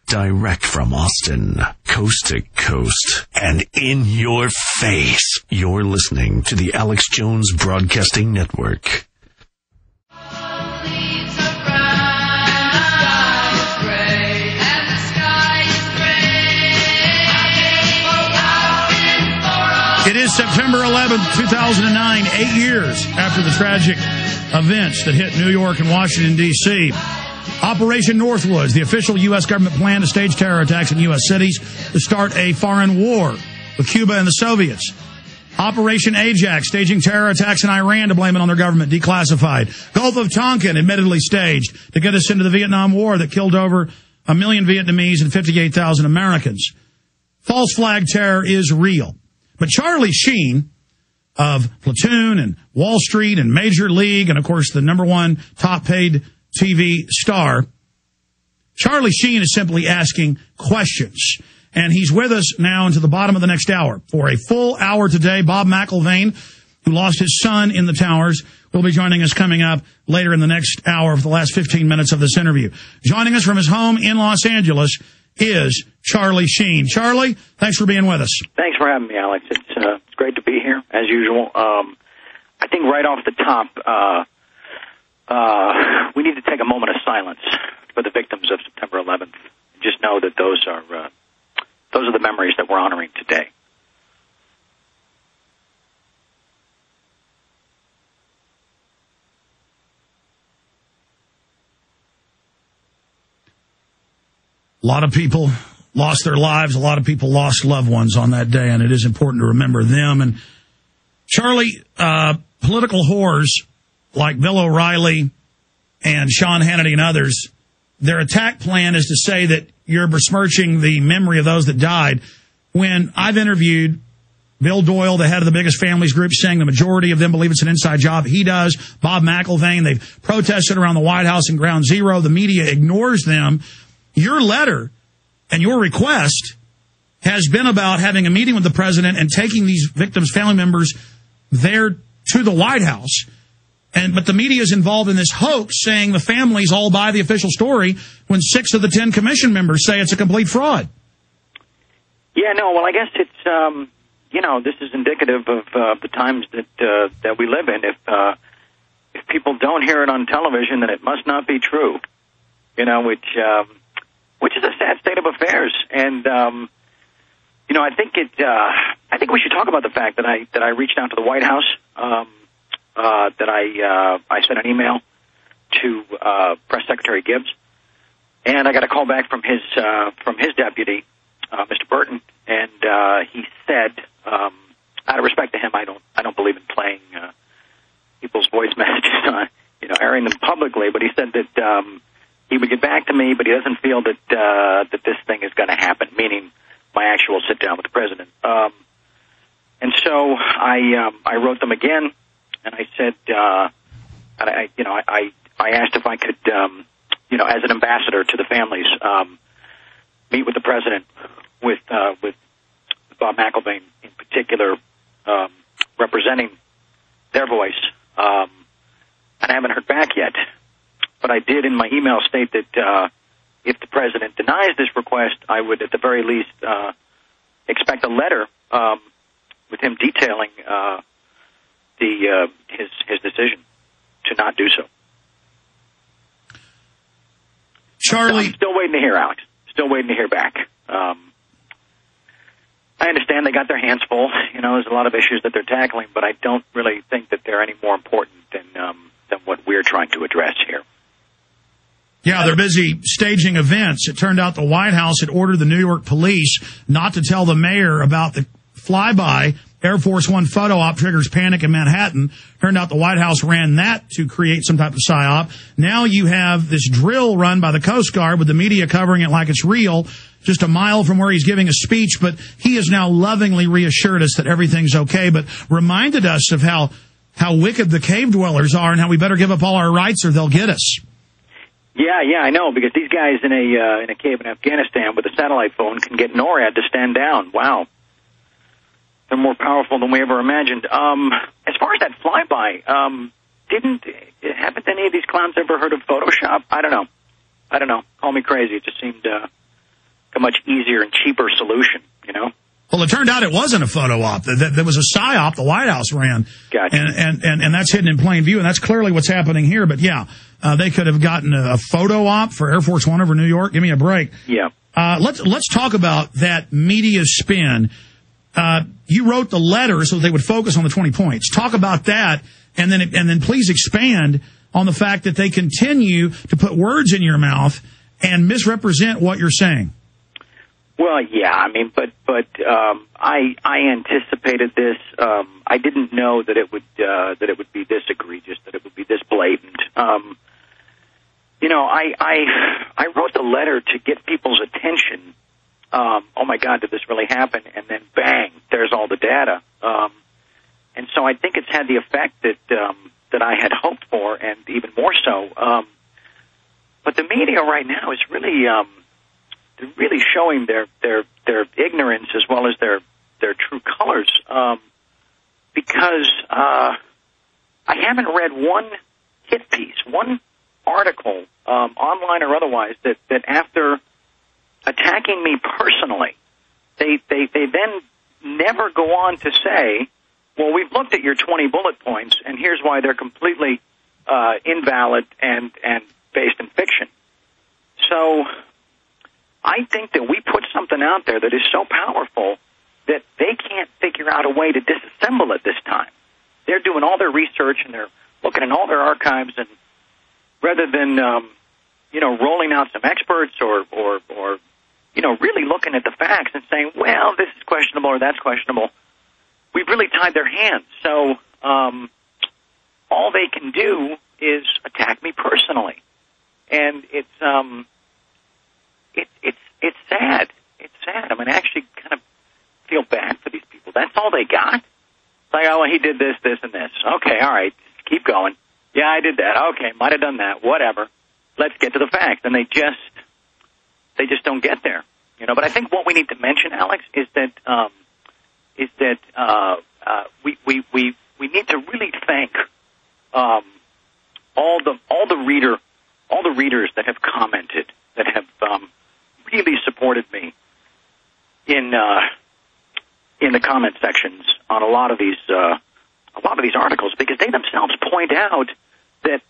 Direct from Austin, coast to coast, and in your face. You're listening to the Alex Jones Broadcasting Network. It is September 11th, 2009, 8 years after the tragic events that hit New York and Washington, D.C. Operation Northwoods, the official U.S. government plan to stage terror attacks in U.S. cities to start a foreign war with Cuba and the Soviets. Operation Ajax, staging terror attacks in Iran to blame it on their government, declassified. Gulf of Tonkin, admittedly staged to get us into the Vietnam War that killed over 1 million Vietnamese and 58,000 Americans. False flag terror is real. But Charlie Sheen of Platoon and Wall Street and Major League and, of course, the #1 top-paid TV star, Charlie Sheen is simply asking questions. And he's with us now into the bottom of the next hour. For a full hour today, Bob McIlvaine, who lost his son in the towers, will be joining us coming up later in the next hour for the last 15 minutes of this interview. Joining us from his home in Los Angeles is Charlie Sheen. Charlie, thanks for being with us. Thanks for having me, Alex. It's great to be here, as usual. I think right off the top, we need to take a moment of silence for the victims of September 11th. Just know that those are the memories that we're honoring today. A lot of people lost their lives. A lot of people lost loved ones on that day, and it is important to remember them. And Charlie, political whores like Bill O'Reilly and Sean Hannity and others, their attack plan is to say that you're besmirching the memory of those that died. When I've interviewed Bill Doyle, the head of the biggest families group, saying the majority of them believe it's an inside job. He does. Bob McIlvaine, they've protested around the White House and Ground Zero. The media ignores them. Your letter and your request has been about having a meeting with the president and taking these victims' family members there to the White House. But the media is involved in this hoax, saying the families all buy the official story when 6 of the 10 commission members say it's a complete fraud. Yeah, no, well, I guess it's, this is indicative of the times that we live in. If people don't hear it on television, then it must not be true, which is a sad state of affairs. And, I think we should talk about the fact that I reached out to the White House, that I sent an email to Press Secretary Gibbs, and I got a call back from his deputy, Mr. Burton, and he said, out of respect to him, I don't believe in playing people's voice messages, airing them publicly, but he said that he would get back to me, but he doesn't feel that this thing is going to happen, meaning my actual sit down with the president. And so I wrote them again. And I said, I asked if I could, as an ambassador to the families, meet with the president, with Bob McIlvaine in particular, representing their voice. And I haven't heard back yet, but I did in my email state that if the president denies this request, I would at the very least expect a letter with him detailing his decision to not do so. Charlie, I'm still waiting to hear, Alex. Still waiting to hear back. I understand they got their hands full. There's a lot of issues that they're tackling, but I don't really think that they're any more important than what we're trying to address here. Yeah, they're busy staging events. It turned out the White House had ordered the New York police not to tell the mayor about the flyby. Air Force One photo op triggers panic in Manhattan. Turned out the White House ran that to create some type of psyop. Now you have this drill run by the Coast Guard with the media covering it like it's real, just a mile from where he's giving a speech. But he has now lovingly reassured us that everything's okay, but reminded us of how wicked the cave dwellers are and how we better give up all our rights or they'll get us. Yeah, I know, because these guys in a cave in Afghanistan with a satellite phone can get NORAD to stand down. Wow. They're more powerful than we ever imagined. As far as that flyby, haven't any of these clowns ever heard of Photoshop? I don't know. Call me crazy. It just seemed a much easier and cheaper solution, you know? Well, it turned out it wasn't a photo op. There was a psyop the White House ran. Gotcha. And that's hidden in plain view, and that's clearly what's happening here. But, yeah, they could have gotten a photo op for Air Force One over New York. Give me a break. Yeah. Let's talk about that media spin. You wrote the letter so they would focus on the 20 points. Talk about that, and then please expand on the fact that they continue to put words in your mouth and misrepresent what you're saying. Well, yeah, I mean, but I anticipated this. I didn't know that it would be this egregious, that it would be this blatant. You know, I wrote the letter to get people's attention. Oh my God, did this really happen? And then bang, there's all the data. And so I think it's had the effect that I had hoped for, and even more so. But the media right now is really they're really showing their ignorance as well as their true colors. Because I haven't read one hit piece, one article, online or otherwise, that after attacking me personally, they then never go on to say, well, we've looked at your 20 bullet points, and here's why they're completely invalid and based in fiction. So I think that we put something out there that is so powerful that they can't figure out a way to disassemble it this time. They're doing all their research, and they're looking in all their archives, and rather than rolling out some experts or really looking at the facts and saying, well, this is questionable or that's questionable, we've really tied their hands. So all they can do is attack me personally, and it's sad. It's sad. I mean, I actually kind of feel bad for these people. That's all they got. It's like, oh, well, he did this, this, and this. Okay, all right, keep going. Yeah, I did that. Okay, might have done that. Whatever. Let's get to the facts. And they just don't get there. You know. But I think what we need to mention, Alex, is that we need to really thank all the readers that have commented, that have really supported me in the comment sections on a lot of these articles, because they themselves point out that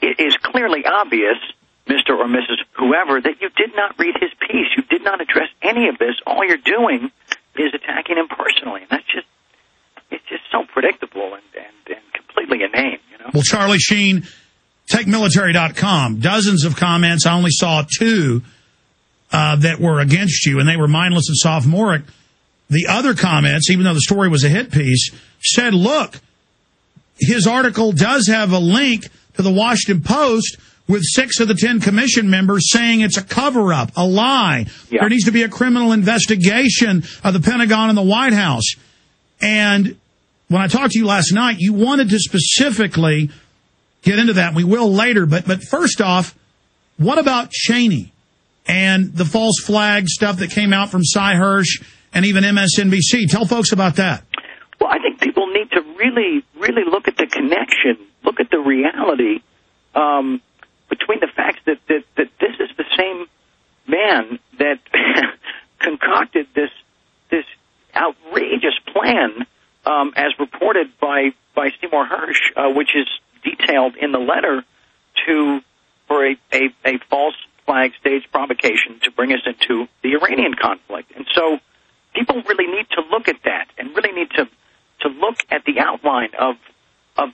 it is clearly obvious, Mr. or Mrs. whoever, that you did not read his piece. You did not address any of this. All you're doing is attacking him personally, and it's just so predictable and completely inane. You know. Well, Charlie Sheen, TakeMilitary.com, dozens of comments. I only saw 2 that were against you, and they were mindless and sophomoric. The other comments, even though the story was a hit piece, said, look, his article does have a link to the Washington Post with 6 of the 10 commission members saying it's a cover-up, a lie. Yeah. There needs to be a criminal investigation of the Pentagon and the White House. And when I talked to you last night, you wanted to specifically get into that, and we will later. But first off, what about Cheney and the false flag stuff that came out from Cy Hirsch and even MSNBC? Tell folks about that. Well, I think people need to really, really look at the connection, look at the reality between the facts that this is the same man that concocted this outrageous plan, as reported by Seymour Hersh, which is detailed in the letter, for a false flag stage provocation to bring us into the Iranian conflict. And so people really need to look at that and really need to look at the outline of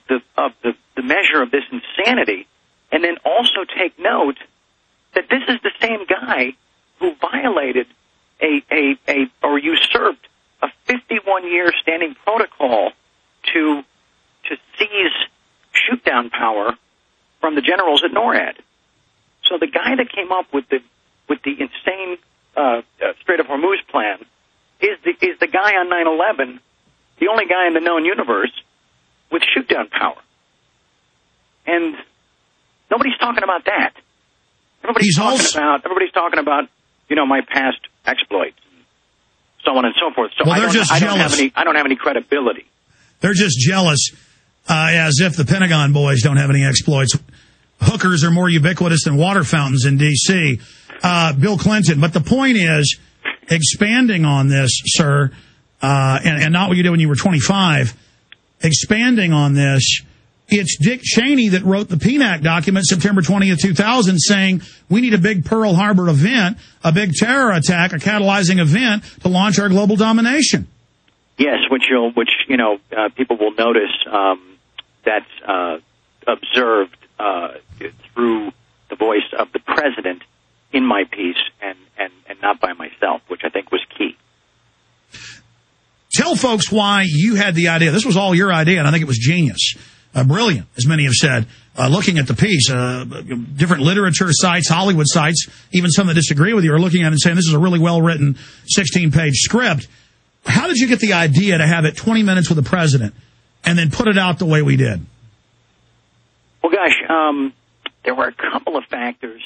the measure of this insanity, and then also take note that this is the same guy who violated or usurped a 51-year standing protocol to seize shoot-down power from the generals at NORAD. So the guy that came up with the insane Strait of Hormuz plan is the guy on 9/11, the only guy in the known universe with shoot-down power. And nobody's talking about that. Everybody's talking about my past exploits and so on and so forth. So well, I don't have any credibility. They're just jealous, as if the Pentagon boys don't have any exploits. Hookers are more ubiquitous than water fountains in D.C. Bill Clinton. But the point is, expanding on this, sir, and not what you did when you were 25, expanding on this, it's Dick Cheney that wrote the PNAC document September 20th, 2000, saying we need a big Pearl Harbor event, a big terror attack, a catalyzing event to launch our global domination. Yes, which people will notice that's observed through the voice of the president in my piece and not by myself, which I think was key. Tell folks why you had the idea. This was all your idea, and I think it was genius. Brilliant, as many have said, looking at the piece. Different literature sites, Hollywood sites, even some that disagree with you are looking at it and saying this is a really well-written 16-page script. How did you get the idea to have it 20 minutes with the president and then put it out the way we did? Well, gosh, there were a couple of factors.